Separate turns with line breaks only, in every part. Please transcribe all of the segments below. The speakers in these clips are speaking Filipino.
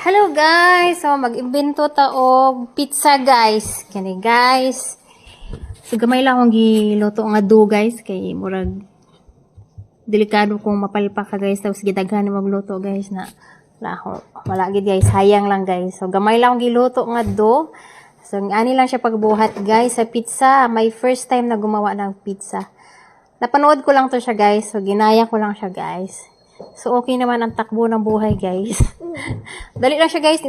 Hello guys! So mag-imbento ta og pizza guys. Kani guys. So gamay lang akong giluto nga do guys kay murag delikado kung mapalpak ka guys tapos gidaghan magluto guys na wala gid guys, sayang lang guys. So gamay lang akong giluto nga do. So ani lang siya pagbuhat guys sa pizza. My first time na gumawa ng pizza. Napanood ko lang to siya guys. So ginaya ko lang siya guys. So okay naman ang takbo ng buhay guys. Dali lang siya guys, di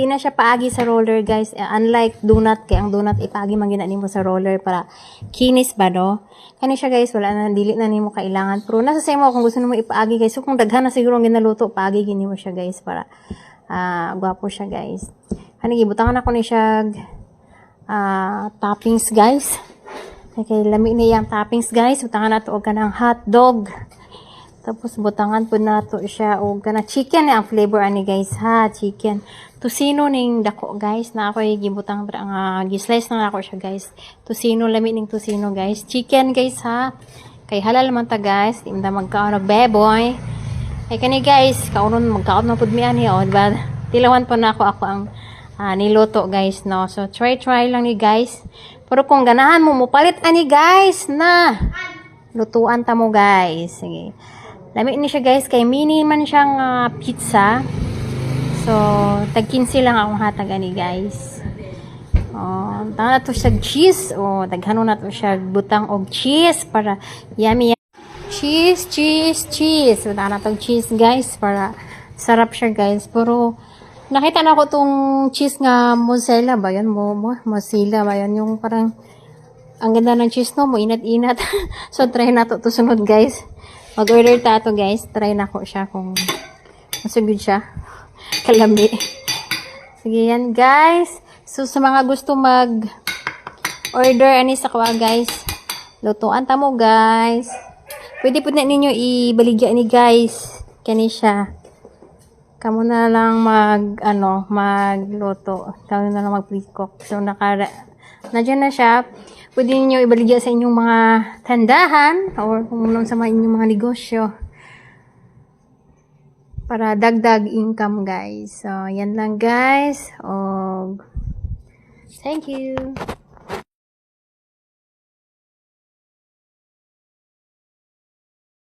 na siya paagi sa roller guys. Unlike donut, kay ang donut ipaagi man gina nimo sa roller para kinis ba no. Kani siya guys, wala na dili na nimo kailangan. Pero nasa sa mo kung gusto nimo ipaagi guys. So kung daghan na siguro ang ginaluto, paagi gini mo siya guys para gwapo siya guys. Kani gibutangan ako ni siya toppings guys. Okay, lami niya ang toppings guys. Butangan nato og kanang hot dog. Tapos butangan po na to siya o kana chicken ang flavor ani guys ha, chicken. Tusino ning dako guys na ako gibutang gi-slice na ako siya guys. Tusino lami ning tusino guys. Chicken guys ha. Kay halal man ta guys, imda magkaon og beboy. Kay kani guys, kaunon magkaon na pud mi ani o diba? Tilawan po na ako ang niluto guys no. So try lang ni guys. Pero kung ganahan mo mupalit ani guys na lutuan ta mo guys. Sige. Lami ni siya guys, kay mini man siyang pizza. So, tag 15 lang akong hatag ani guys. Oh, tanga na to siya cheese. Oh, daghano na to siya butang og cheese para yummy. Cheese. Tanga na to cheese guys para sarap siya guys. Pero nakita na ko tong cheese nga mozzarella ba yan? Mozzarella ba yan? Yung parang ang ganda ng cheese no, mo inat-inat. So, try na to sunod guys. Mag-order ta to guys. Try na ko siya kung masugod siya. Kalami. Sige yan guys. So sa mga gusto mag-order ani sa kuha guys. Lutuan ta mo guys. Pwede po na ninyo ibaligya ni guys. Kani siya. Kamu na lang magluto. Kamu na lang mag-pre-cook. So nandiyan na siya. Pwede niyo ibaligya sa inyong mga tandahan or kung sa inyong mga negosyo para dagdag income guys. So, yan lang guys. Thank you.